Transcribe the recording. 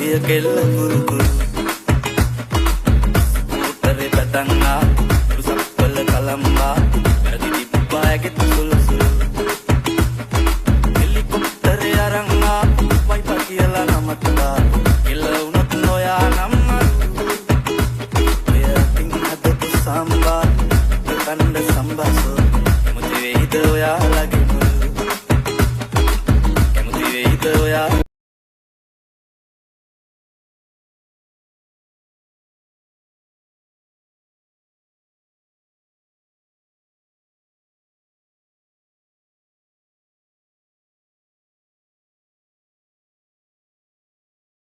එය කෙල්ල කුරු කුරු උතරේ පටන්නා සුසක්වල කලම්බා වැඩි දිබ්බායගේ තුසුළු සුළු හෙලිකොප්ටරේ අරංගා වයිපා කියලා නමත්තා කෙල්ල උන